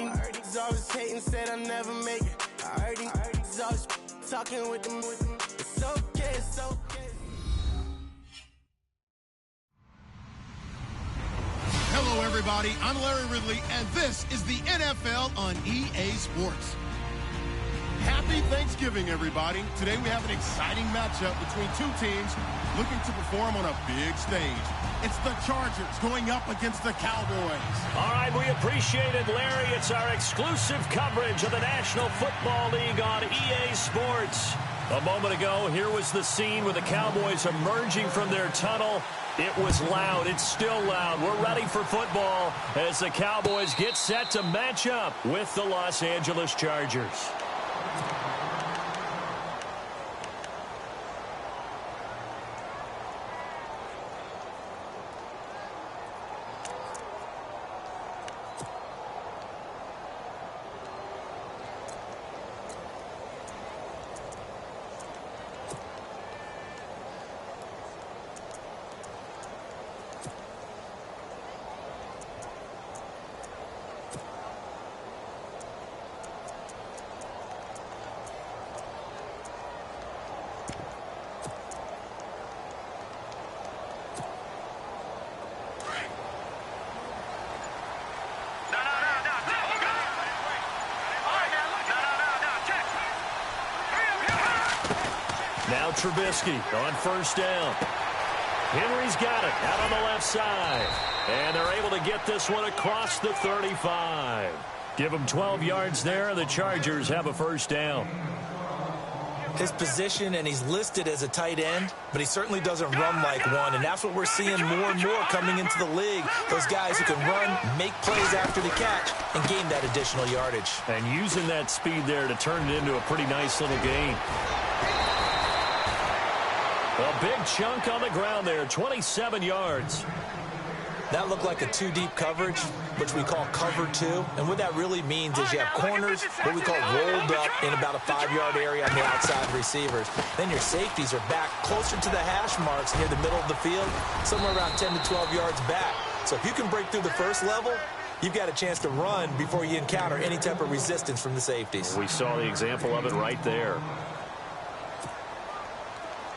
heard these always hating, said I'll never make it. I heard these always talking with them. It's okay, it's okay. Hello, everybody. I'm Larry Ridley, and this is the NFL on EA Sports. Happy Thanksgiving, everybody. Today we have an exciting matchup between two teams looking to perform on a big stage. It's the Chargers going up against the Cowboys. All right, we appreciate it, Larry. It's our exclusive coverage of the National Football League on EA Sports. A moment ago, here was the scene with the Cowboys emerging from their tunnel. It was loud. It's still loud. We're ready for football as the Cowboys get set to match up with the Los Angeles Chargers. Now Trubisky on first down. Henry's got it out on the left side. And they're able to get this one across the 35. Give them 12 yards there, and the Chargers have a first down. His position, and he's listed as a tight end, but he certainly doesn't run like one, and that's what we're seeing more and more coming into the league. Those guys who can run, make plays after the catch, and gain that additional yardage. And using that speed there to turn it into a pretty nice little gain. A big chunk on the ground there, 27 yards. That looked like a two-deep coverage, which we call cover two. And what that really means is you have corners, what we call rolled up in about a 5-yard area on the outside receivers. Then your safeties are back closer to the hash marks near the middle of the field, somewhere around 10 to 12 yards back. So if you can break through the first level, you've got a chance to run before you encounter any type of resistance from the safeties. We saw the example of it right there.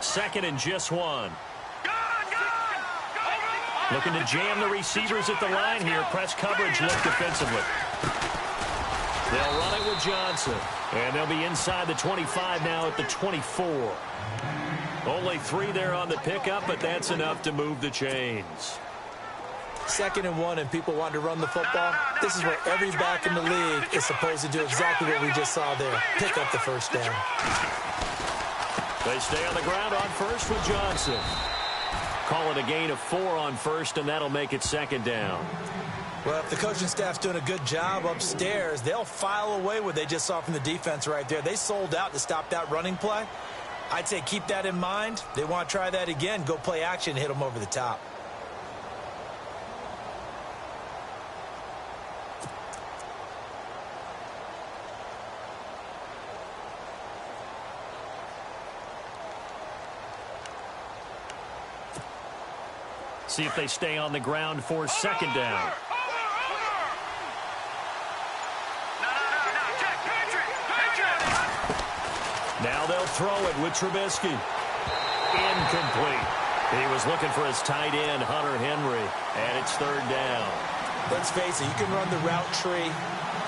Second and just one. Looking to jam the receivers at the line here. Press coverage look defensively. They'll run it with Johnson. And they'll be inside the 25 now at the 24. Only 3 there on the pickup, but that's enough to move the chains. Second and one, and people want to run the football. This is where every back in the league is supposed to do exactly what we just saw there. Pick up the first down. They stay on the ground on first with Johnson. Call it a gain of 4 on first, and that'll make it second down. Well, if the coaching staff's doing a good job upstairs, they'll file away what they just saw from the defense right there. They sold out to stop that running play. I'd say keep that in mind. They want to try that again. Go play action, hit them over the top. See if they stay on the ground for second down. Now they'll throw it with Trubisky. Incomplete. He was looking for his tight end, Hunter Henry, and it's third down. Let's face it, you can run the route tree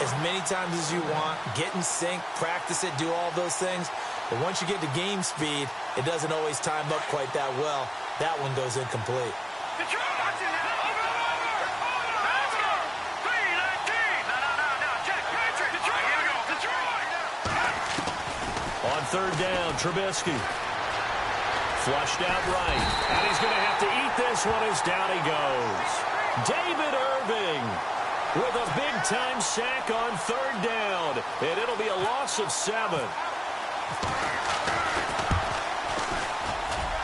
as many times as you want, get in sync, practice it, do all those things. But once you get to game speed, it doesn't always time up quite that well. That one goes incomplete. On third down, Trubisky. Flushed out right. And he's going to have to eat this one as down he goes. David Irving with a big-time sack on third down. And it'll be a loss of 7.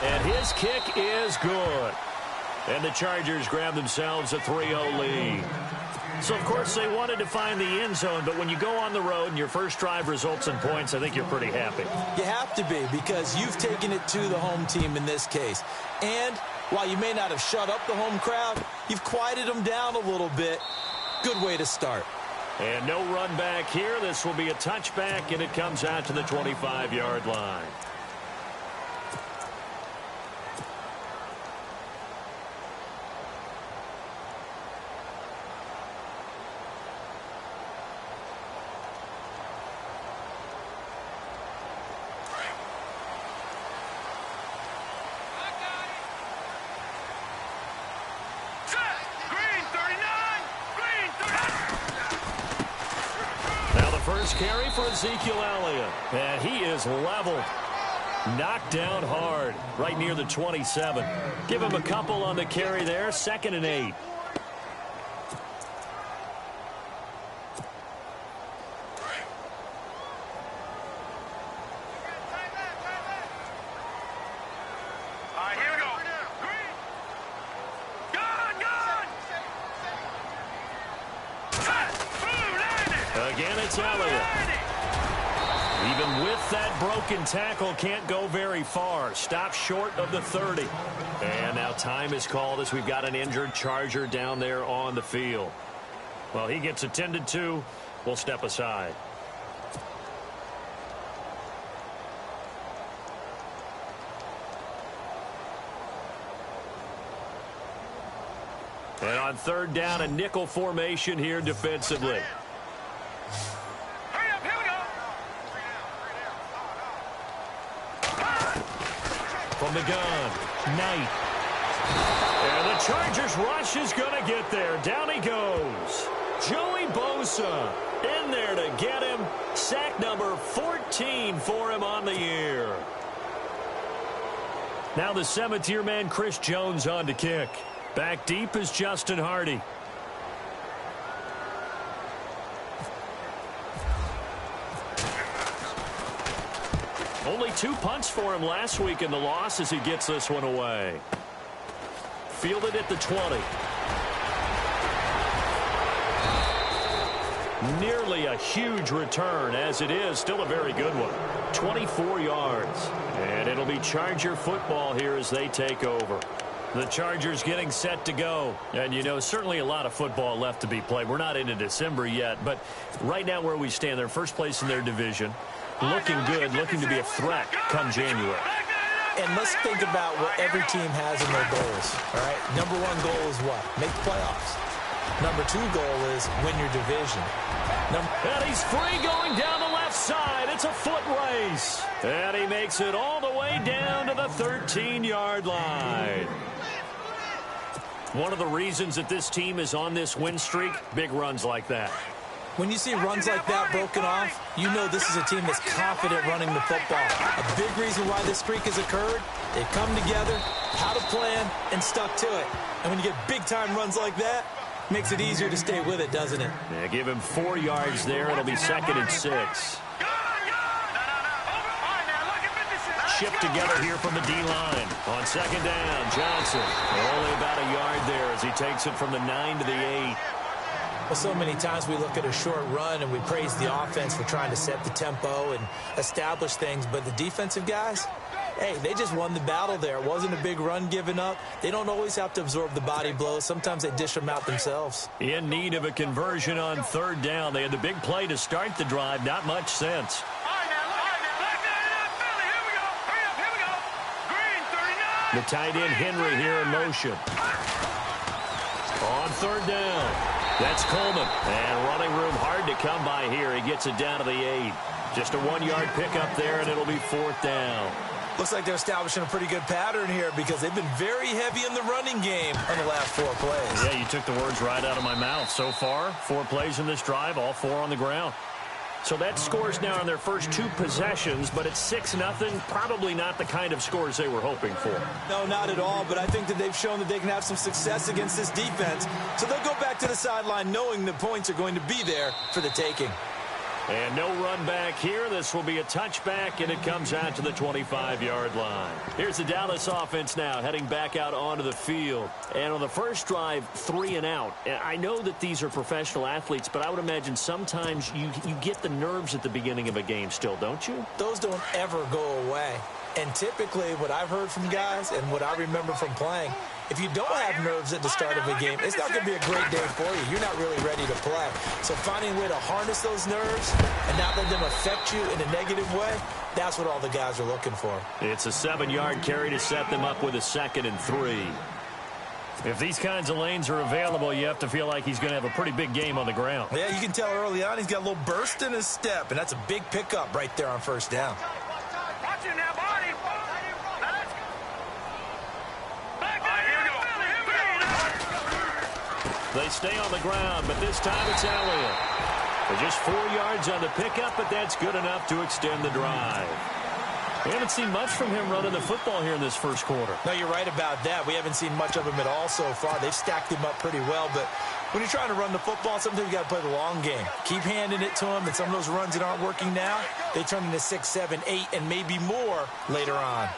And his kick is good. And the Chargers grab themselves a 3-0 lead. So, of course, they wanted to find the end zone, but when you go on the road and your first drive results in points, I think you're pretty happy. You have to be, because you've taken it to the home team in this case. And while you may not have shut up the home crowd, you've quieted them down a little bit. Good way to start. And no run back here. This will be a touchback, and it comes out to the 25-yard line. First carry for Ezekiel Elliott. And he is leveled. Knocked down hard right near the 27. Give him a couple on the carry there. 2nd and 8. Again, it's Elliott. Even with that broken tackle, can't go very far. Stops short of the 30. And now time is called as we've got an injured Charger down there on the field. Well, he gets attended to. We'll step aside. And on 3rd down, a nickel formation here defensively. From the gun, Knight. And the Chargers rush is going to get there. Down he goes. Joey Bosa in there to get him. Sack number 14 for him on the year. Now the 7th-year man, Chris Jones, on to kick. Back deep is Justin Hardy. Only 2 punts for him last week in the loss as he gets this one away. Fielded at the 20. Nearly a huge return, as it is still a very good one. 24 yards. And it'll be Charger football here as they take over. The Chargers getting set to go. And, you know, certainly a lot of football left to be played. We're not into December yet, but right now where we stand, they're first place in their division. Looking good, looking to be a threat come January. And let's think about what every team has in their goals, all right? Number 1 goal is what? Make the playoffs. Number 2 goal is win your division. And he's free going down the left side. It's a foot race. And he makes it all the way down to the 13-yard line. One of the reasons that this team is on this win streak, big runs like that. When you see runs like that broken off, you know this is a team that's confident running the football. A big reason why this streak has occurred, they've come together, had a plan, and stuck to it. And when you get big-time runs like that, it makes it easier to stay with it, doesn't it? Yeah, give him 4 yards there. It'll be 2nd and 6. Shipped together here from the D-line. On 2nd down, Johnson. Only about a yard there as he takes it from the 9 to the 8. Well, so many times we look at a short run and we praise the offense for trying to set the tempo and establish things. But the defensive guys, hey, they just won the battle there. It wasn't a big run given up. They don't always have to absorb the body blows. Sometimes they dish them out themselves. In need of a conversion on 3rd down. They had the big play to start the drive. Not much sense. The tight end Henry here in motion. On 3rd down. That's Coleman. And running room hard to come by here. He gets it down to the 8. Just a 1-yard pickup there, and it'll be 4th down. Looks like they're establishing a pretty good pattern here because they've been very heavy in the running game on the last 4 plays. Yeah, you took the words right out of my mouth. So far, 4 plays in this drive, all 4 on the ground. So that scores now in their first 2 possessions, but it's 6-0. Probably not the kind of scores they were hoping for. No, not at all, but I think that they've shown that they can have some success against this defense. So they'll go back to the sideline knowing the points are going to be there for the taking. And no run back here. This will be a touchback, and it comes out to the 25-yard line. Here's the Dallas offense now heading back out onto the field. And on the first drive, 3 and out. I know that these are professional athletes, but I would imagine sometimes you get the nerves at the beginning of a game still, don't you? Those don't ever go away. And typically what I've heard from guys and what I remember from playing, if you don't have nerves at the start of a game, it's not going to be a great day for you. You're not really ready to play. So finding a way to harness those nerves and not let them affect you in a negative way, that's what all the guys are looking for. It's a 7-yard carry to set them up with a 2nd and 3. If these kinds of lanes are available, you have to feel like he's going to have a pretty big game on the ground. Yeah, you can tell early on he's got a little burst in his step, and that's a big pickup right there on first down. They stay on the ground, but this time it's Elliott. Just 4 yards on the pickup, but that's good enough to extend the drive. We haven't seen much from him running the football here in this first quarter. No, you're right about that. We haven't seen much of him at all so far. They've stacked him up pretty well, but when you're trying to run the football, sometimes you got to play the long game. Keep handing it to him, and some of those runs that aren't working now, they turn into 6, 7, 8, and maybe more later on.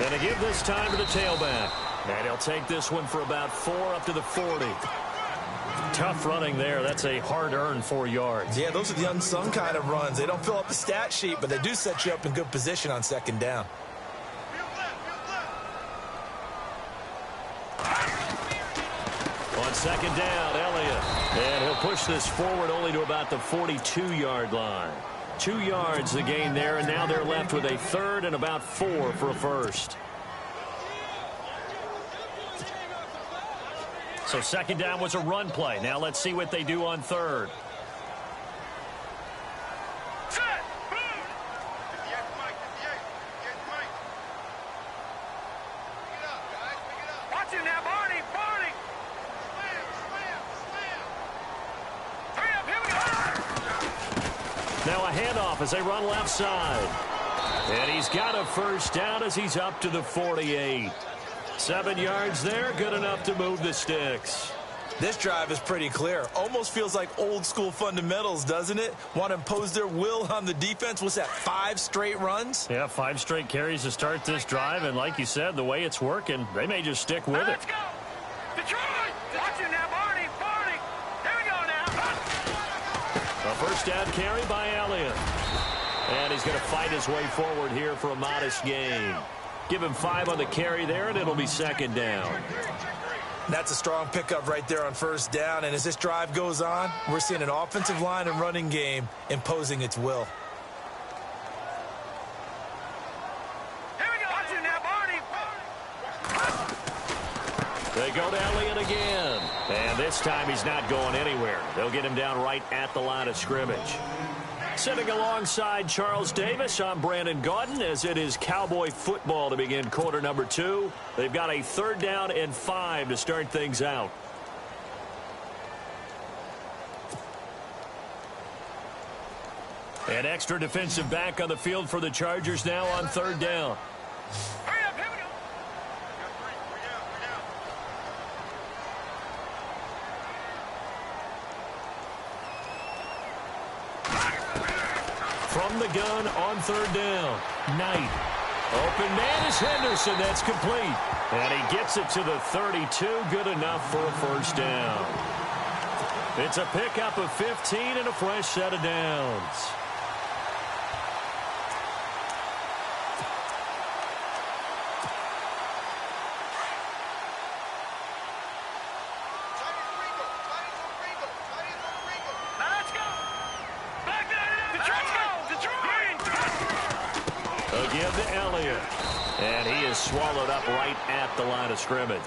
And to give this time to the tailback. And he'll take this one for about 4 up to the 40. Tough running there. That's a hard-earned 4 yards. Yeah, those are the unsung kind of runs. They don't fill up the stat sheet, but they do set you up in good position on 2nd down. On 2nd down, Elliott. And he'll push this forward only to about the 42-yard line. 2 yards the gain there, and now they're left with a 3rd and about 4 for a first. So 2nd down was a run play. Now let's see what they do on 3rd. Now a handoff as they run left side. And he's got a first down as he's up to the 48. 7 yards there, good enough to move the sticks. This drive is pretty clear. Almost feels like old school fundamentals, doesn't it? Want to impose their will on the defense. What's that, 5 straight runs? Yeah, 5 straight carries to start this drive. And like you said, the way it's working, they may just stick with it. Let's go. Detroit. Watch it now, Barney. Barney. Here we go now. A first down carry by Elliott. And he's going to fight his way forward here for a modest gain. Give him 5 on the carry there, and it'll be 2nd down. That's a strong pickup right there on first down. And as this drive goes on, we're seeing an offensive line and running game imposing its will. Here we go. Watch it now, Barney. They go to Elliott again. And this time he's not going anywhere. They'll get him down right at the line of scrimmage. Sitting alongside Charles Davis, I'm Brandon Gaudin as it is Cowboy football to begin quarter number 2. They've got a 3rd down and 5 to start things out. An extra defensive back on the field for the Chargers now on 3rd down. Hurry up, here we go. From the gun on 3rd down. Knight. Open man is Henderson. That's complete. And he gets it to the 32. Good enough for a first down. It's a pickup of 15 and a fresh set of downs. Again to Elliott. And he is swallowed up right at the line of scrimmage.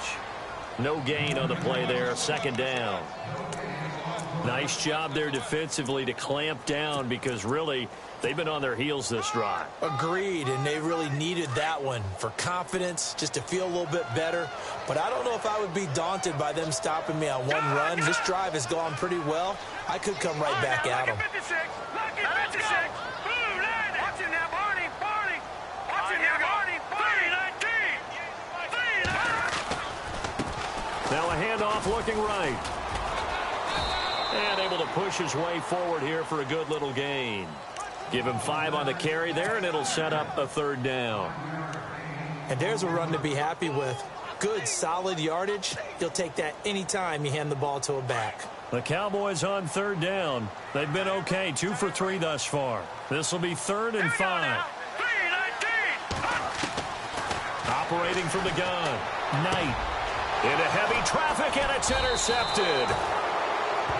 No gain on the play there. 2nd down. Nice job there defensively to clamp down because really they've been on their heels this drive. Agreed, and they really needed that one for confidence, just to feel a little bit better. But I don't know if I would be daunted by them stopping me on one run. This drive has gone pretty well. I could come right back at them. Now a handoff looking right. And able to push his way forward here for a good little gain. Give him 5 on the carry there, and it'll set up a 3rd down. And there's a run to be happy with. Good, solid yardage. He'll take that anytime you hand the ball to a back. The Cowboys on 3rd down. They've been okay, 2 for 3 thus far. This will be 3rd and 5. operating from the gun. Knight into heavy traffic, and it's intercepted.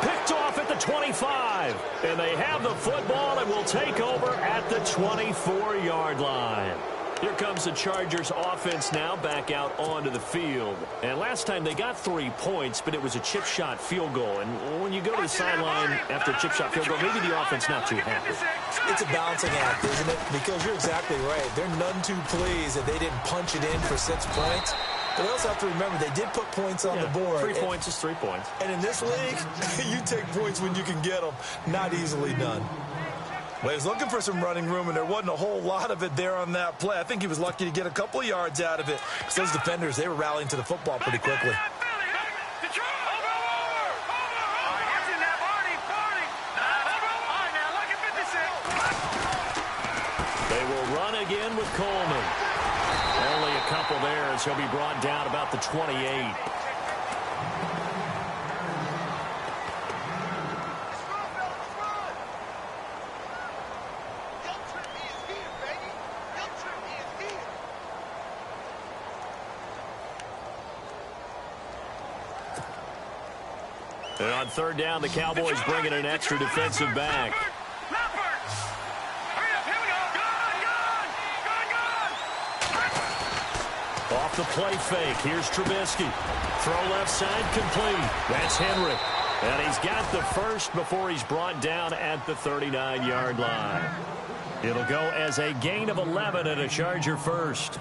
Picked off at the 25. And they have the football and will take over at the 24-yard line. Here comes the Chargers offense now back out onto the field. And last time they got 3 points, but it was a chip shot field goal. And when you go to the sideline after a chip shot field goal, maybe the offense not too happy. It's a balancing act, isn't it? Because you're exactly right. They're none too pleased that they didn't punch it in for 6 points. But we also have to remember they did put points on the board. 3 points is 3 points. And in this league, you take points when you can get them. Not easily done. Well, he was looking for some running room, and there wasn't a whole lot of it there on that play. I think he was lucky to get a couple of yards out of it. Because those defenders, they were rallying to the football pretty quickly. They will run again with Coleman. Only a couple there as he'll be brought down about the 28. And on third down, the Cowboys bring in an extra defensive back. Off the play fake. Here's Trubisky. Throw left side complete. That's Henry. And he's got the first before he's brought down at the 39-yard line. It'll go as a gain of 11 and a Charger first.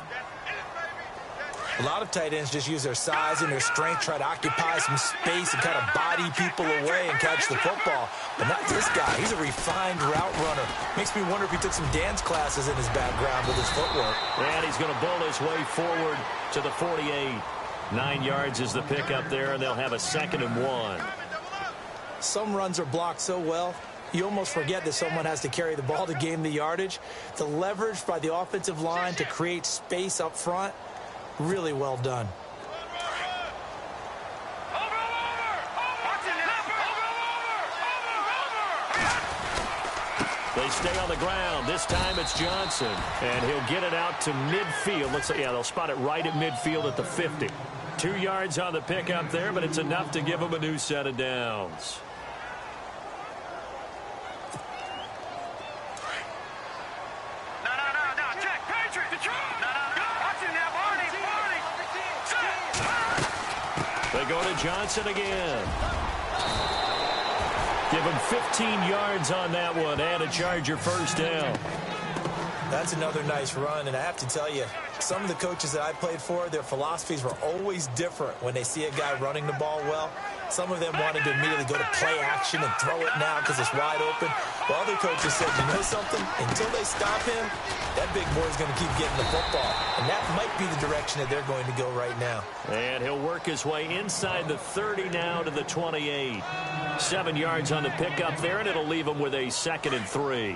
A lot of tight ends just use their size and their strength, try to occupy some space and kind of body people away and catch the football. But not this guy. He's a refined route runner. Makes me wonder if he took some dance classes in his background with his footwork. And he's going to bull his way forward to the 48. 9 yards is the pickup there, and they'll have a 2nd and 1. Some runs are blocked so well, you almost forget that someone has to carry the ball to gain the yardage. The leverage by the offensive line to create space up front, really well done. They stay on the ground. This time it's Johnson. And he'll get it out to midfield. Looks like, yeah, they'll spot it right at midfield at the 50. 2 yards on the pickup there, but it's enough to give them a new set of downs. They go to Johnson again. Give him 15 yards on that one and a Charger first down. That's another nice run, and I have to tell you, some of the coaches that I played for, their philosophies were always different when they see a guy running the ball well. Some of them wanted to immediately go to play action and throw it now because it's wide open. While other coaches said, you know something? Until they stop him, that big boy's going to keep getting the football. And that might be the direction that they're going to go right now. And he'll work his way inside the 30 now to the 28. 7 yards on the pickup there, and it'll leave him with a 2nd and 3.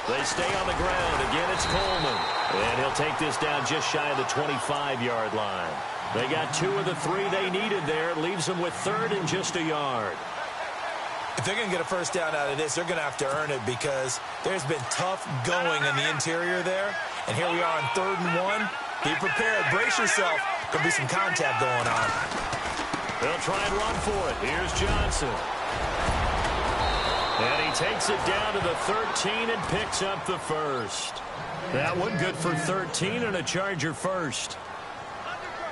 They stay on the ground. Again, it's Coleman. And he'll take this down just shy of the 25-yard line. They got 2 of the 3 they needed there. It leaves them with 3rd and just a yard. If they're going to get a first down out of this, they're going to have to earn it because there's been tough going in the interior there. And here we are on 3rd and 1. Be prepared. Brace yourself. There'll be some contact going on. They'll try and run for it. Here's Johnson. And he takes it down to the 13 and picks up the first. That one good for 13 and a Charger first.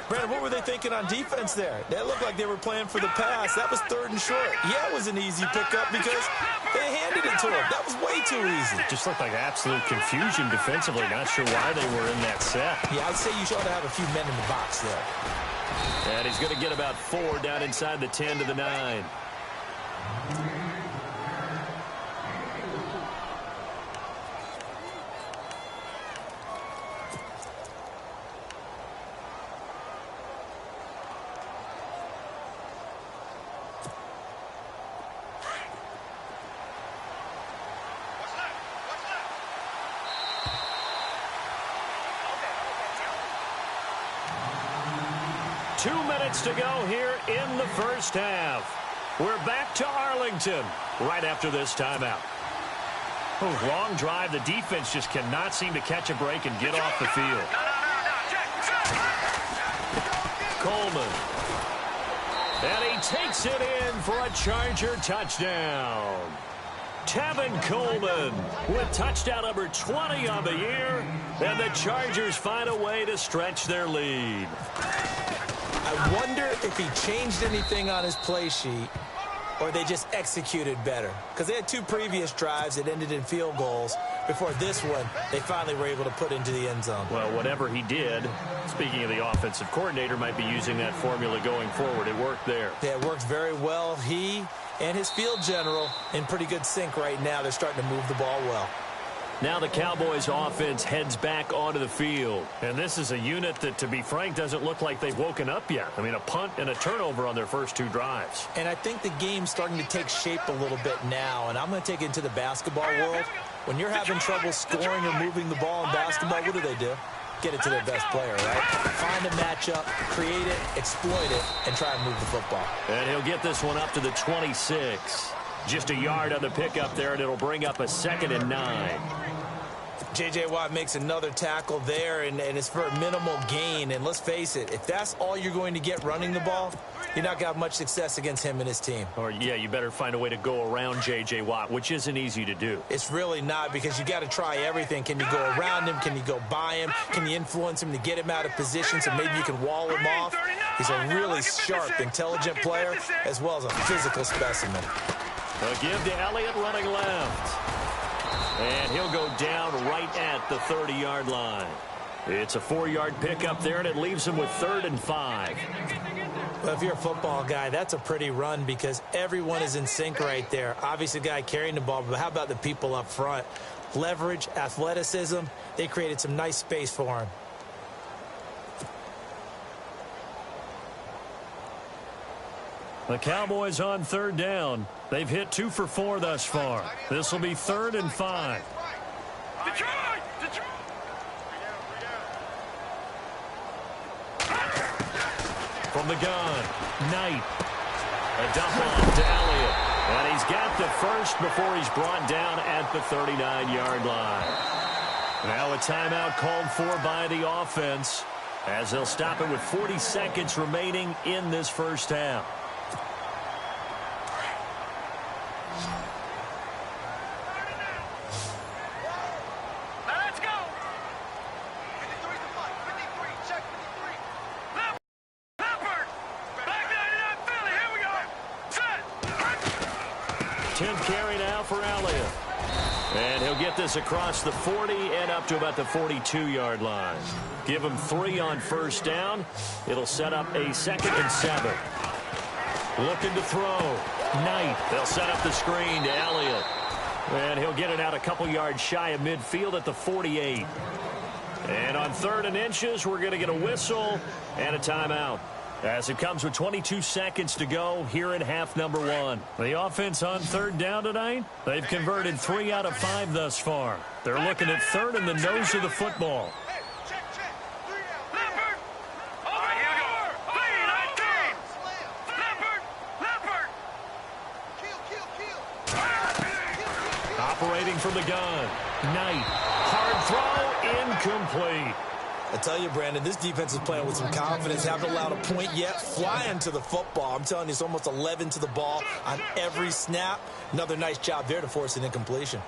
Brandon, what were they thinking on defense there? They looked like they were playing for the pass. That was 3rd and short. Yeah, it was an easy pickup because they handed it to him. That was way too easy. Just looked like absolute confusion defensively. Not sure why they were in that set. Yeah, I'd say you should have a few men in the box there. And he's going to get about 4 down inside the 10 to the 9. To go here in the first half. We're back to Arlington right after this timeout. Oh, long drive. The defense just cannot seem to catch a break and get off the field. Coleman. And he takes it in for a Charger touchdown. Tevin Coleman with touchdown number 20 on the year. And the Chargers find a way to stretch their lead. I wonder if he changed anything on his play sheet or they just executed better. Because they had 2 previous drives that ended in field goals. Before this one, they finally were able to put into the end zone. Well, whatever he did, speaking of the offensive coordinator, might be using that formula going forward. It worked there. Yeah, it worked very well. He and his field general in pretty good sync right now. They're starting to move the ball well. Now the Cowboys offense heads back onto the field. And this is a unit that, to be frank, doesn't look like they've woken up yet. I mean, a punt and a turnover on their first 2 drives. And I think the game's starting to take shape a little bit now. And I'm going to take it into the basketball world. When you're having trouble scoring or moving the ball in basketball, what do? Get it to their best player, right? Find a matchup, create it, exploit it, and try and move the football. And he'll get this one up to the 26. Just a yard on the pickup there, and it'll bring up a 2nd and 9. J.J. Watt makes another tackle there, and it's for a minimal gain. And let's face it, if that's all you're going to get running the ball, you're not going to have much success against him and his team. Or, yeah, you better find a way to go around J.J. Watt, which isn't easy to do. It's really not, because you got to try everything. Can you go around him? Can you go by him? Can you influence him to get him out of position so maybe you can wall him off? He's a really sharp, intelligent player, as well as a physical specimen. A give to Elliott running left. And he'll go down right at the 30-yard line. It's a 4-yard pickup there, and it leaves him with 3rd and 5. Well, if you're a football guy, that's a pretty run because everyone is in sync right there. Obviously, the guy carrying the ball, but how about the people up front? Leverage, athleticism, they created some nice space for him. The Cowboys on 3rd down. They've hit 2 for 4 thus far. This will be 3rd and 5. From the gun, Knight. A dump off to Elliott. And he's got the first before he's brought down at the 39-yard line. Now a timeout called for by the offense as they'll stop it with 40 seconds remaining in this first half. Let's go. 53 to 5. 53. Check 53. Leopard. Back 99 Philly. Here we go. Set. 10th carry now for Elliott. And he'll get this across the 40 and up to about the 42-yard line. Give him 3 on first down. It'll set up a 2nd and 7. Looking to throw. Knight. They'll set up the screen to Elliott. And he'll get it out a couple yards shy of midfield at the 48. And on 3rd and inches, we're going to get a whistle and a timeout, as it comes with 22 seconds to go here in half number 1. The offense on 3rd down tonight, they've converted 3 out of 5 thus far. They're looking at 3rd and the nose of the football. Leopard. Over here. Lead 19. Leopard. Leopard. Kill. Operating from the gun. Knight. Hard throw. Incomplete. I tell you, Brandon, this defense is playing with some confidence. Haven't allowed a point yet. Flying to the football. I'm telling you, it's almost 11 to the ball on every snap. Another nice job there to force an incompletion.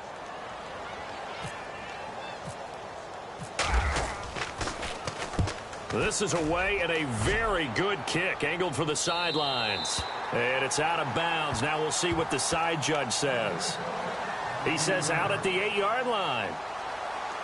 This is away and a very good kick, angled for the sidelines. And it's out of bounds. Now we'll see what the side judge says. He says out at the 8-yard line.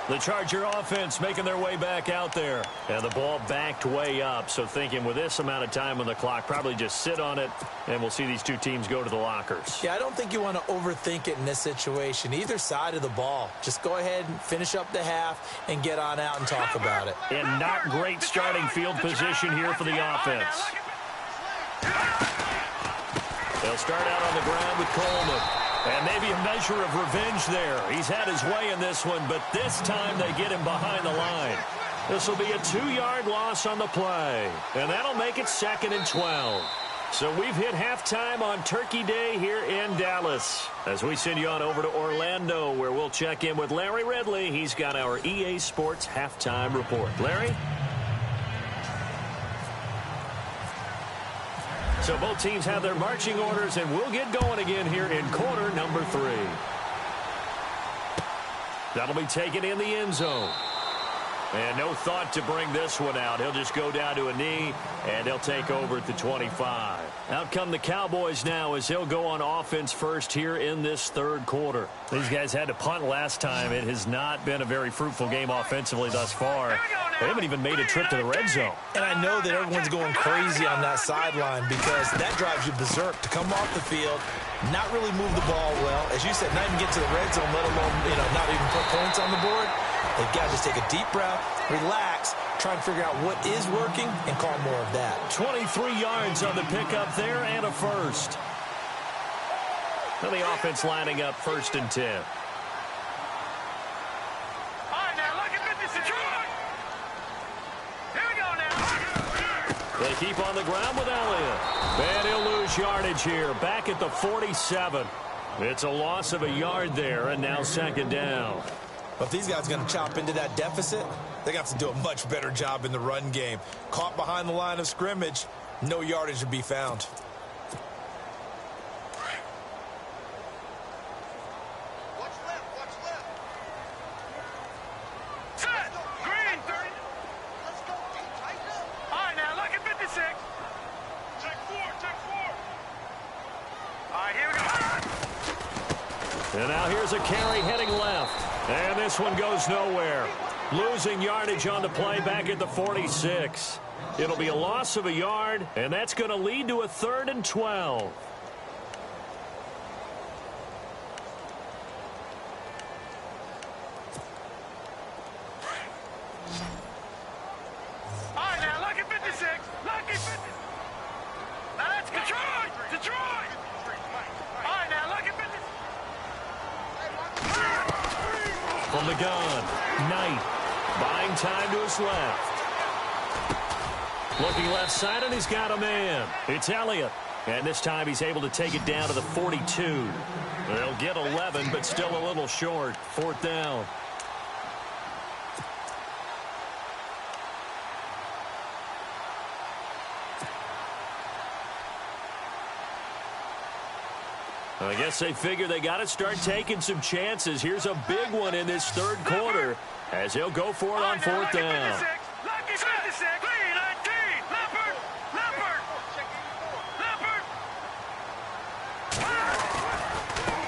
The Charger offense making their way back out there. And the ball backed way up. So thinking with this amount of time on the clock, probably just sit on it, and we'll see these two teams go to the lockers. Yeah, I don't think you want to overthink it in this situation. Either side of the ball. Just go ahead and finish up the half and get on out and talk about it. And not great starting field position here for the offense. They'll start out on the ground with Coleman. And maybe a measure of revenge there. He's had his way in this one, but this time they get him behind the line. This will be a 2-yard loss on the play. And that'll make it 2nd and 12. So we've hit halftime on Turkey Day here in Dallas. As we send you on over to Orlando, where we'll check in with Larry Ridley. He's got our EA Sports halftime report. Larry? So both teams have their marching orders, and we'll get going again here in quarter number 3. That'll be taken in the end zone. And no thought to bring this one out. He'll just go down to a knee, and they'll take over at the 25. Out come the Cowboys now as they'll go on offense first here in this third quarter. These guys had to punt last time. It has not been a very fruitful game offensively thus far. They haven't even made a trip to the red zone. And I know that everyone's going crazy on that sideline because that drives you berserk to come off the field, not really move the ball well. As you said, not even get to the red zone, let alone, not even put points on the board. They've got to just take a deep breath, relax, try and figure out what is working, and call more of that. 23 yards on the pickup there and a first. And the offense lining up 1st and 10. All right, now look at this. Here we go now. They keep on the ground with Elliott. And he'll lose yardage here, back at the 47. It's a loss of a yard there, and now 2nd down. But if these guys are going to chop into that deficit, they're going to have to do a much better job in the run game. Caught behind the line of scrimmage, no yardage to be found. Watch left, watch left. Set, green, 30. Let's go, tighten up. All right, now look at 56. Check 4, check 4. All right, here we go. And now here's a carry heading left. And this one goes nowhere. Losing yardage on the play back at the 46. It'll be a loss of a yard, and that's going to lead to a 3rd and 12. All right, now look at 56. Look at 50. Now that's Detroit. Detroit. All right, now look at 50. From the gun, Knight buying time to his left. Looking left side, and he's got a man. It's Elliott. And this time he's able to take it down to the 42. They'll get 11, but still a little short. 4th down. I guess they figure they got to start taking some chances. Here's a big one in this third quarter as he'll go for it on 4th down. Lucky 56, 319, Leopard, Leopard, Leopard.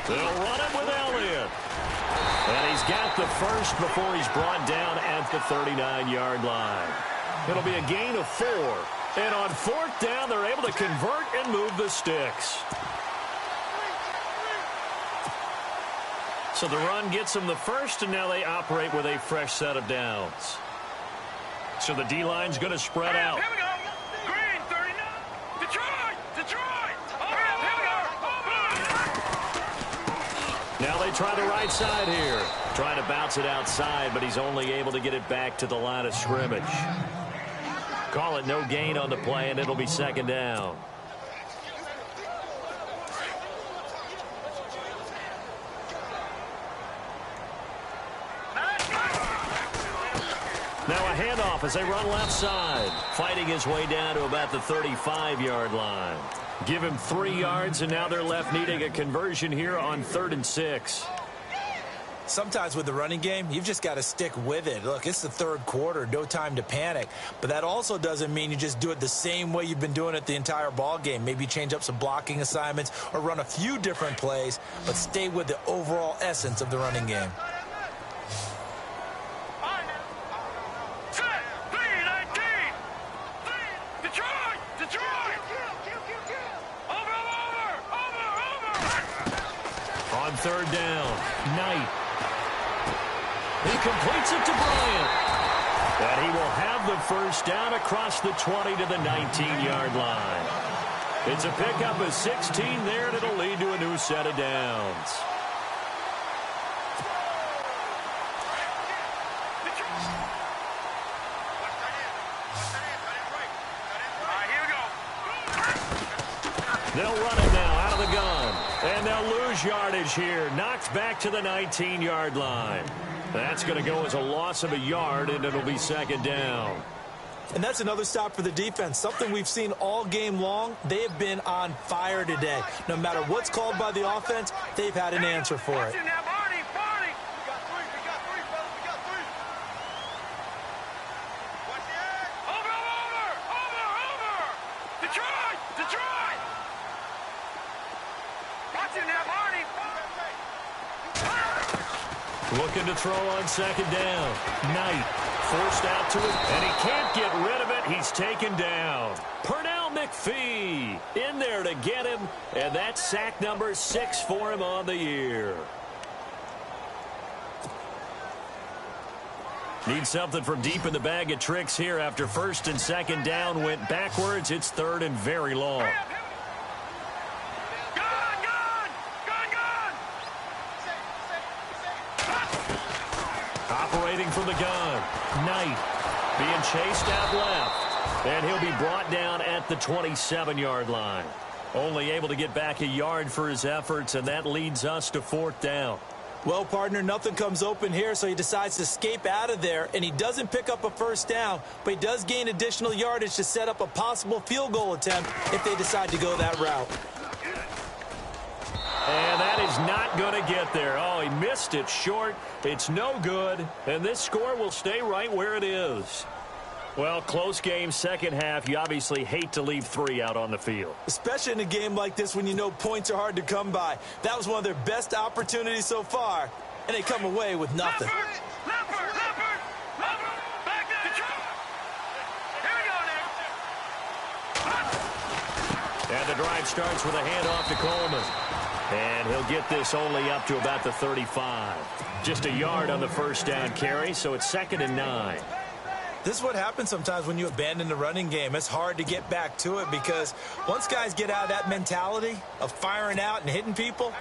They'll run it with Elliott. And he's got the first before he's brought down at the 39-yard line. It'll be a gain of 4. And on 4th down, they're able to convert and move the sticks. So the run gets them the first, and now they operate with a fresh set of downs. So the D-line's going to spread out. Here we go. Green, 39. Detroit, Detroit. Here we go. Now they try the right side here. Trying to bounce it outside, but he's only able to get it back to the line of scrimmage. Call it no gain on the play, and it'll be 2nd down. Now a handoff as they run left side. Fighting his way down to about the 35-yard line. Give him 3 yards, and now they're left needing a conversion here on 3rd and 6. Sometimes with the running game, you've just got to stick with it. Look, it's the third quarter, no time to panic. But that also doesn't mean you just do it the same way you've been doing it the entire ball game. Maybe change up some blocking assignments or run a few different plays, but stay with the overall essence of the running game. On 3rd down, Knight. He completes it to Bryant. And he will have the first down across the 20 to the 19-yard line. It's a pickup of 16 there, and it'll lead to a new set of downs. They'll run it now out of the gun. And they'll lose yardage here. Knocked back to the 19-yard line. That's going to go as a loss of a yard, and it'll be second down. And that's another stop for the defense, something we've seen all game long. They have been on fire today. No matter what's called by the offense, they've had an answer for it. Looking to throw on second down. Knight forced out to it, and he can't get rid of it. He's taken down. Pernell McPhee in there to get him, and that's sack number 6 for him on the year. Need something from deep in the bag of tricks here after first and second down went backwards. It's third and very long. Operating from the gun. Knight being chased out left. And he'll be brought down at the 27-yard line. Only able to get back a yard for his efforts, and that leads us to fourth down. Well, partner, nothing comes open here, so he decides to escape out of there, and he doesn't pick up a first down, but he does gain additional yardage to set up a possible field goal attempt if they decide to go that route. And that is not going to get there. Oh, he missed it short. It's no good, and this score will stay right where it is. Well, close game, second half. You obviously hate to leave 3 out on the field. Especially in a game like this when you know points are hard to come by. That was one of their best opportunities so far, and they come away with nothing. And the drive starts with a handoff to Coleman. And he'll get this only up to about the 35. Just a yard on the first down carry, so it's 2nd and 9. This is what happens sometimes when you abandon the running game. It's hard to get back to it because once guys get out of that mentality of firing out and hitting people,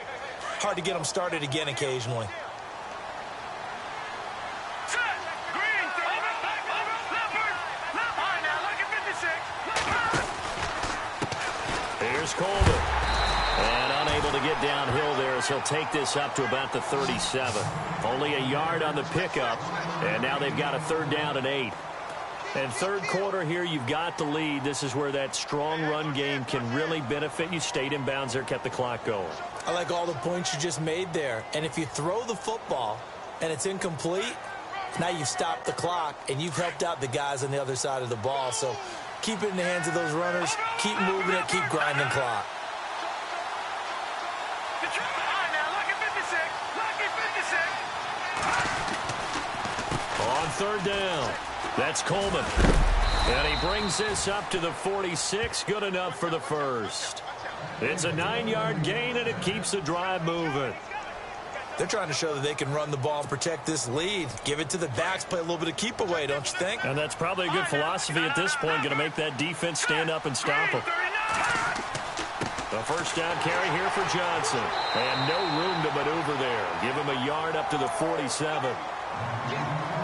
hard to get them started again occasionally. Here's Coleman. And unable to get downhill there as he'll take this up to about the 37. Only a yard on the pickup, and now they've got a 3rd down and 8. And third quarter here, you've got the lead. This is where that strong run game can really benefit you. Stayed in bounds there, kept the clock going. I like all the points you just made there. And if you throw the football and it's incomplete, now you've stopped the clock and you've helped out the guys on the other side of the ball. So keep it in the hands of those runners. Keep moving it. Keep grinding clock. On 3rd down, that's Coleman. And he brings this up to the 46. Good enough for the first. It's a 9-yard gain, and it keeps the drive moving. They're trying to show that they can run the ball and protect this lead. Give it to the backs, play a little bit of keep away, don't you think? And that's probably a good philosophy at this point, going to make that defense stand up and stop them. The first down carry here for Johnson. And no room to maneuver there. Give him a yard up to the 47.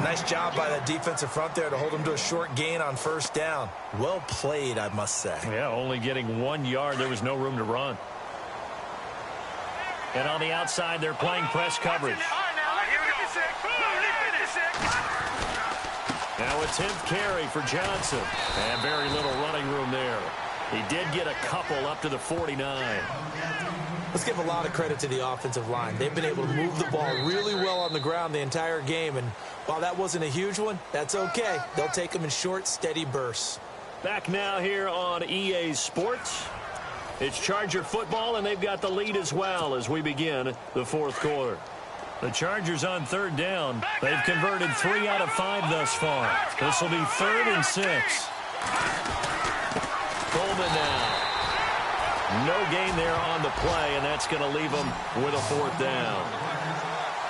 Nice job by that defensive front there to hold him to a short gain on first down. Well played, I must say. Yeah, only getting 1 yard. There was no room to run. And on the outside, they're playing press coverage. Now a 10th carry for Johnson. And very little running room there. He did get a couple up to the 49. Let's give a lot of credit to the offensive line. They've been able to move the ball really well on the ground the entire game. And while that wasn't a huge one, that's okay. They'll take them in short, steady bursts. Back now here on EA Sports. It's Charger football, and they've got the lead as well as we begin the fourth quarter. The Chargers on 3rd down. They've converted 3 out of 5 thus far. This will be 3rd and 6. Coleman now. No gain there on the play, and that's going to leave them with a 4th down.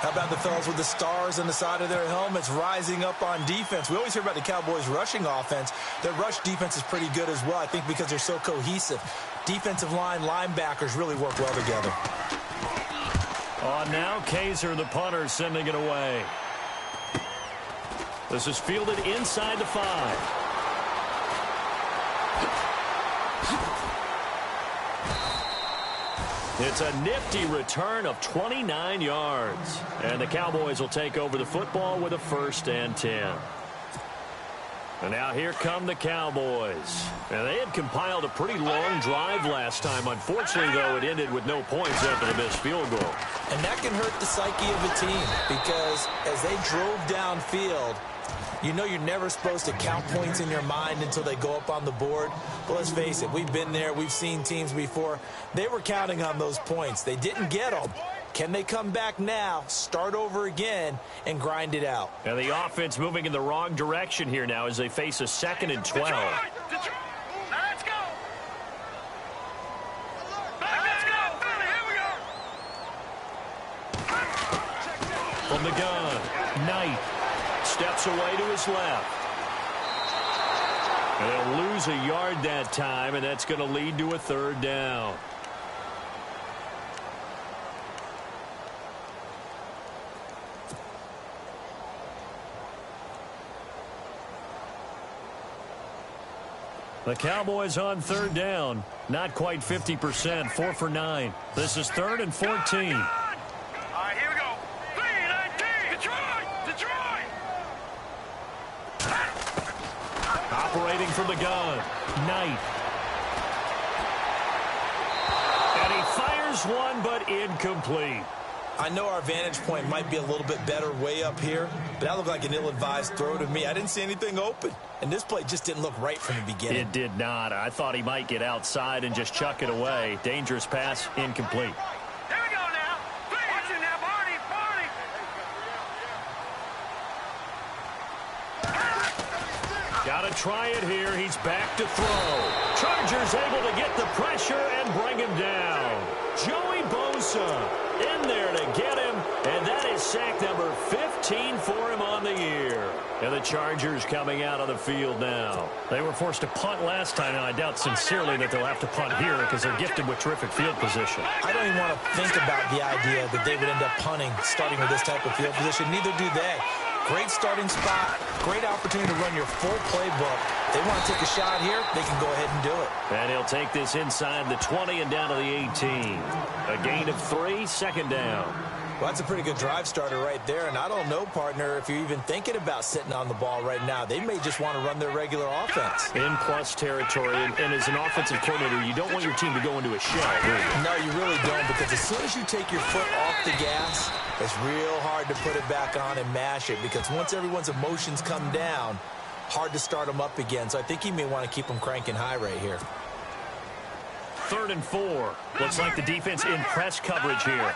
How about the fellas with the stars on the side of their helmets rising up on defense? We always hear about the Cowboys' rushing offense. Their rush defense is pretty good as well, I think, because they're so cohesive. Defensive line, linebackers really work well together. Now Kaiser, the punter, sending it away. This is fielded inside the 5. It's a nifty return of 29 yards. And the Cowboys will take over the football with a 1st and 10. And now here come the Cowboys. And they had compiled a pretty long drive last time. Unfortunately, though, it ended with no points after the missed field goal. And that can hurt the psyche of a team because as they drove downfield, you know you're never supposed to count points in your mind until they go up on the board. But let's face it, we've been there. We've seen teams before. They were counting on those points. They didn't get them. Can they come back now, start over again, and grind it out? And the offense moving in the wrong direction here now as they face a 2nd and 12. Let's go. Let's go. Here we go. From the gun, Knight steps away to his left. And they'll lose a yard that time, and that's going to lead to a 3rd down. The Cowboys on 3rd down. Not quite 50%, 4 for 9. This is 3rd and 14. All right, here we go. 3-19. Detroit. Operating from the gun, Knight. And he fires one, but incomplete. I know our vantage point might be a little bit better way up here, but that looked like an ill-advised throw to me. I didn't see anything open, and this play just didn't look right from the beginning. It did not. I thought he might get outside and just chuck it away. Dangerous pass, incomplete. Here we go now. Watch it now, Barney. Got to try it here. He's back to throw. Chargers able to get the pressure and bring him down. Joey Bosa in there to get him, and that is sack number 15 for him on the year. And the Chargers coming out on the field now. They were forced to punt last time, and I doubt sincerely that they'll have to punt here because they're gifted with terrific field position. I don't even want to think about the idea that they would end up punting starting with this type of field position. Neither do they. Great starting spot, great opportunity to run your full playbook. They want to take a shot here, they can go ahead and do it. And he'll take this inside the 20 and down to the 18. A gain of 3, 2nd down. Well, that's a pretty good drive starter right there, and I don't know, partner, if you're even thinking about sitting on the ball right now. They may just want to run their regular offense. In plus territory, and as an offensive coordinator, you don't want your team to go into a shell, do you? No, you really don't, because as soon as you take your foot off the gas, it's real hard to put it back on and mash it, because once everyone's emotions come down, hard to start them up again. So I think you may want to keep them cranking high right here. 3rd and 4. Looks like the defense in press coverage here.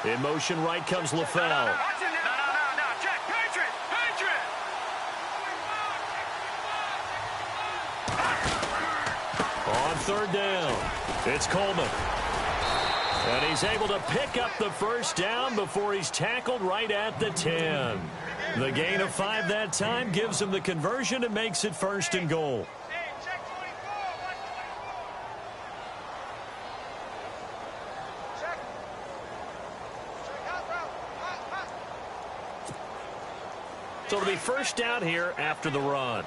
In motion right comes LaFell. On 3rd down, it's Coleman. And he's able to pick up the 1st down before he's tackled right at the 10. The gain of 5 that time gives him the conversion and makes it 1st and goal. So it'll be 1st down here after the run.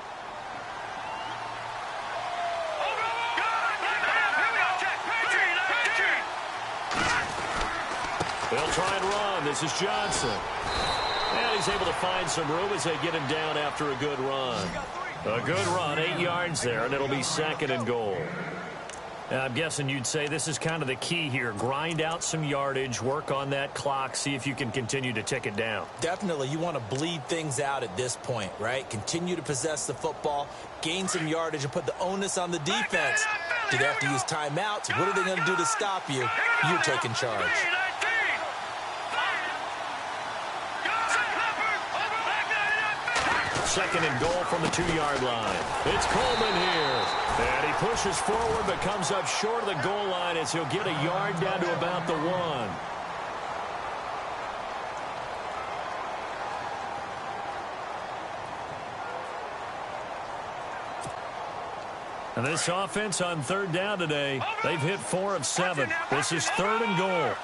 They'll try and run. This is Johnson. And he's able to find some room as they get him down after a good run. A good run, 8 yards there, and it'll be 2nd and goal. I'm guessing you'd say this is kind of the key here. Grind out some yardage, work on that clock, see if you can continue to tick it down. Definitely. You want to bleed things out at this point, right? Continue to possess the football, gain some yardage, and put the onus on the defense. Do they have to use timeouts? What are they going to do to stop you? You're taking charge. 2nd and goal from the 2-yard line. It's Coleman here. And he pushes forward but comes up short of the goal line as he'll get a yard down to about the 1. And this offense on 3rd down today, they've hit 4 of 7. This is 3rd and goal.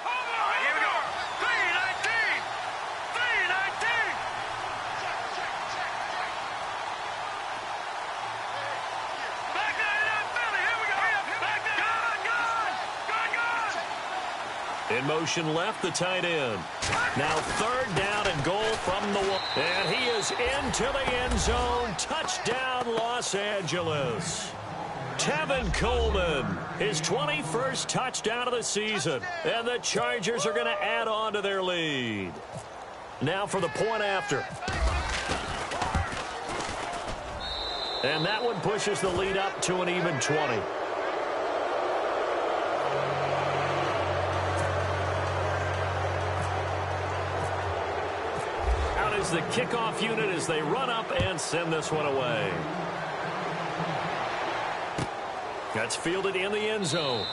In motion left, the tight end. Now third down and goal from the one. And he is into the end zone. Touchdown, Los Angeles. Tevin Coleman, his 21st touchdown of the season. And the Chargers are going to add on to their lead. Now for the point after. And that one pushes the lead up to an even 20. The kickoff unit as they run up and send this one away. That's fielded in the end zone.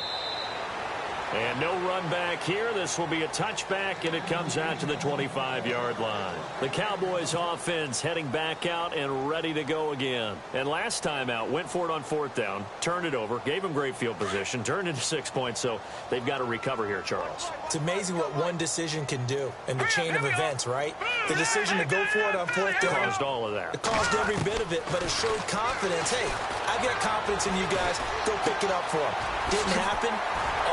And no run back here. This will be a touchback, and it comes out to the 25-yard line. The Cowboys offense heading back out and ready to go again. And last time out, went for it on fourth down, turned it over, gave them great field position, turned into 6 points, so they've got to recover here, Charles. It's amazing what one decision can do in the chain of events, right? The decision to go for it on fourth down. Caused all of that. It caused every bit of it, but it showed confidence. Hey, I've got confidence in you guys. Go pick it up for them. Didn't happen.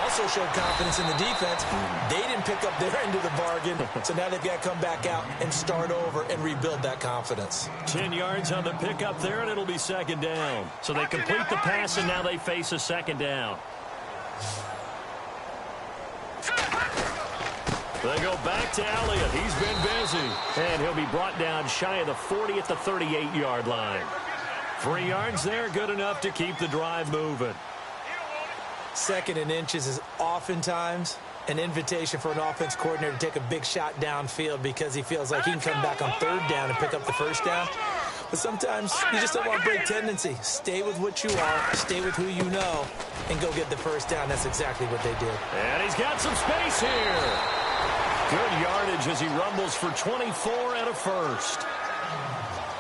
Also showed confidence in the defense. They didn't pick up their end of the bargain, so now they've got to come back out and start over and rebuild that confidence. 10 yards on the pickup there, and it'll be second down. So they complete the pass, and now they face a second down. They go back to Elliott. He's been busy. And he'll be brought down shy of the 40 at the 38-yard line. 3 yards there, good enough to keep the drive moving. Second and inches is oftentimes an invitation for an offense coordinator to take a big shot downfield because he feels like he can come back on third down and pick up the first down. But sometimes you just don't want to break tendency. Stay with what you are, stay with who you know, and go get the first down. That's exactly what they did. And he's got some space here. Good yardage as he rumbles for 24 and a first.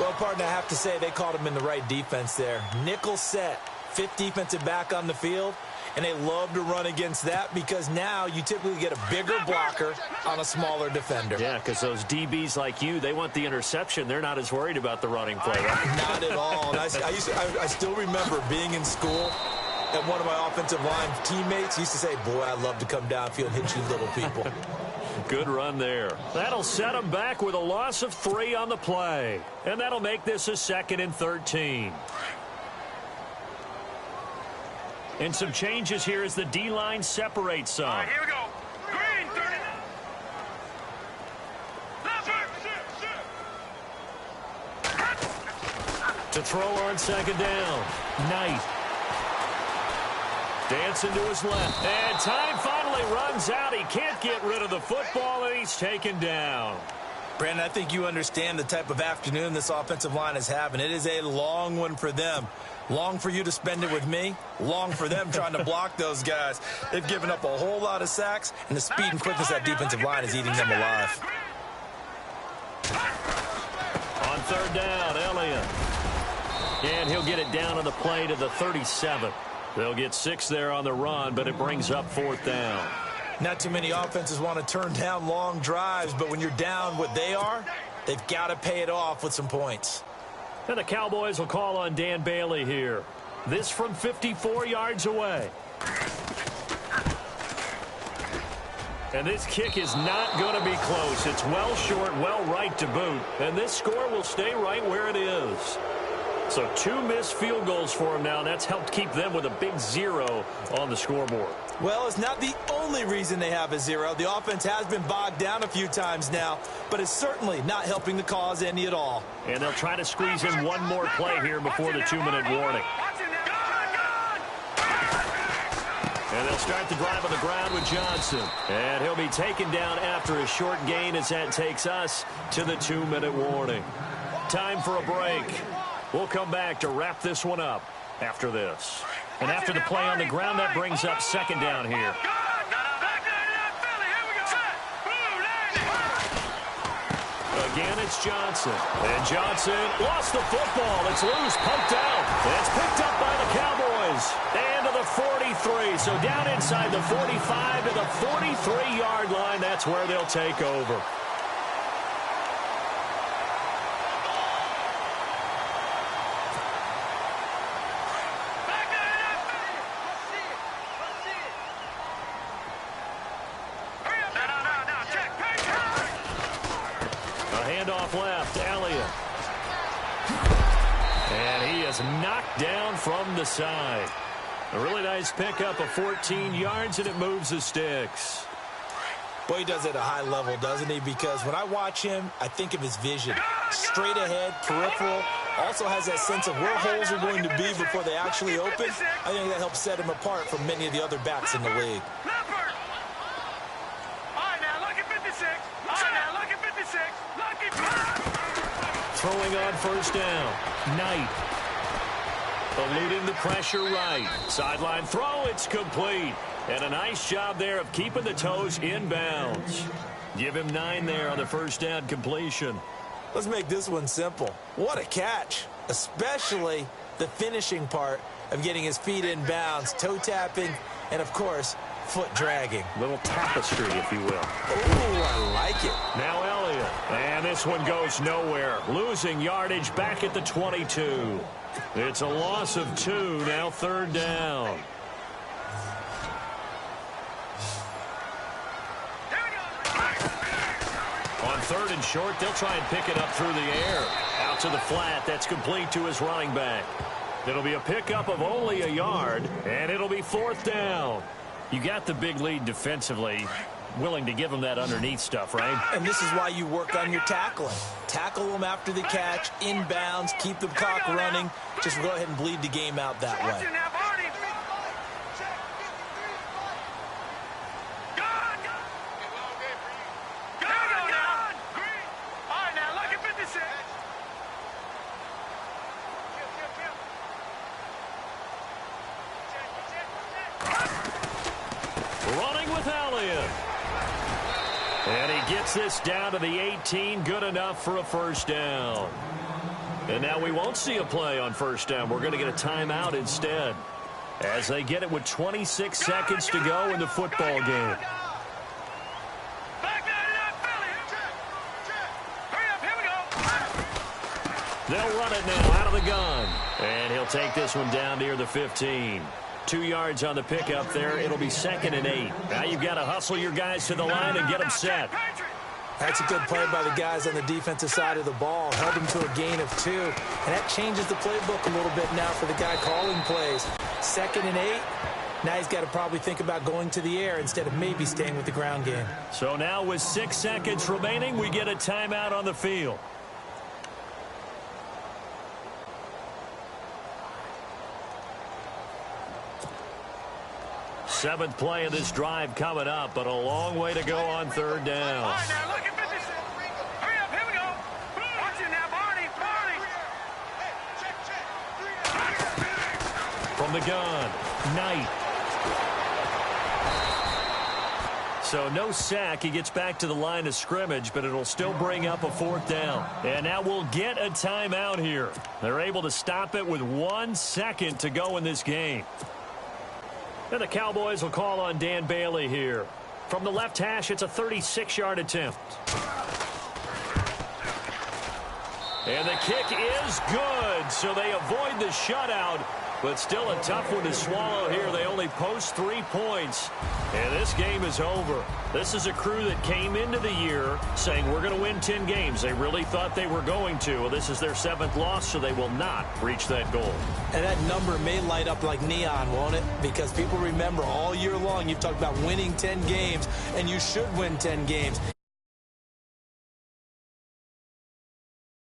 Well, partner, I have to say they called him in the right defense there. Nickel set, fifth defensive back on the field. And they love to run against that because now you typically get a bigger blocker on a smaller defender. Yeah, because those DBs like you, they want the interception. They're not as worried about the running play, right? Not at all. And I still remember being in school, and one of my offensive line teammates used to say, boy, I love to come downfield and hit you little people. Good run there. That'll set them back with a loss of 3 on the play. And that'll make this a 2nd and 13. And some changes here as the D-line separates some. All right, here we go. Green, 30. To throw on second down. Knight. Dancing to his left. And time finally runs out. He can't get rid of the football, and he's taken down. Brandon, I think you understand the type of afternoon this offensive line is having. It is a long one for them. Long for you to spend it with me. Long for them trying to block those guys. They've given up a whole lot of sacks, and the speed and quickness of that defensive line is eating them alive. On third down, Elliott. And he'll get it down on the play to the 37. They'll get 6 there on the run, but it brings up fourth down. Not too many offenses want to turn down long drives, but when you're down what they are, they've got to pay it off with some points. And the Cowboys will call on Dan Bailey here. This from 54 yards away. And this kick is not going to be close. It's well short, well right to boot. And this score will stay right where it is. So 2 missed field goals for him now. That's helped keep them with a big 0 on the scoreboard. Well, it's not the only reason they have a 0. The offense has been bogged down a few times now, but it's certainly not helping the cause any at all. And they'll try to squeeze in one more play here before the 2-minute warning. And they'll start the drive on the ground with Johnson. And he'll be taken down after a short gain as that takes us to the 2-minute warning. Time for a break. We'll come back to wrap this one up after this. And after the play on the ground, that brings up second down here. Again, it's Johnson. And Johnson lost the football. It's loose, poked out. And it's picked up by the Cowboys. And to the 43. So down inside the 45 to the 43-yard line. That's where they'll take over. Handoff left, Elliott. And he is knocked down from the side. A really nice pickup of 14 yards, and it moves the sticks. Boy, he does it at a high level, doesn't he? Because when I watch him, I think of his vision. Straight ahead, peripheral. Also has that sense of where holes are going to be before they actually open. I think that helps set him apart from many of the other backs in the league. Throwing on first down. Knight. Eluding the pressure right. Sideline throw, it's complete. And a nice job there of keeping the toes inbounds. Give him 9 there on the first down completion. Let's make this one simple. What a catch, especially the finishing part of getting his feet in bounds, toe tapping, and, of course, foot dragging. Little tapestry, if you will. Ooh, I like it. Now Elliott. And this one goes nowhere. Losing yardage back at the 22. It's a loss of 2, now third down. On third and short, they'll try and pick it up through the air. Out to the flat, that's complete to his running back. It'll be a pickup of only a yard, and it'll be fourth down. You got the big lead defensively. Willing to give them that underneath stuff, right? And this is why you work on your tackling. Tackle them after the catch, inbounds, keep the clock running. Just go ahead and bleed the game out that way. Running with Elliott. And he gets this down to the 18, good enough for a first down. And now we won't see a play on first down. We're going to get a timeout instead, as they get it with 26 seconds to go in the football game. They'll run it now out of the gun. And he'll take this one down near the 15. 2 yards on the pickup there. It'll be 2nd and 8. Now you've got to hustle your guys to the line and get them set. That's a good play by the guys on the defensive side of the ball. Held them to a gain of 2. And that changes the playbook a little bit now for the guy calling plays. 2nd and 8. Now he's got to probably think about going to the air instead of maybe staying with the ground game. So now with 6 seconds remaining, we get a timeout on the field. Seventh play of this drive coming up, but a long way to go on third down. All right, now look at 56. Hurry up, here we go. Watch it now, Barney. From the gun, Knight. So no sack. He gets back to the line of scrimmage, but it'll still bring up a fourth down. And now we'll get a timeout here. They're able to stop it with 1 second to go in this game. And the Cowboys will call on Dan Bailey here. From the left hash, it's a 36-yard attempt. And the kick is good, so they avoid the shutout, but still a tough one to swallow here. They only post 3 points, and this game is over. This is a crew that came into the year saying we're going to win 10 games. They really thought they were going to. Well, this is their 7th loss, so they will not reach that goal. And that number may light up like neon, won't it? Because people remember all year long you've talked about winning 10 games, and you should win 10 games.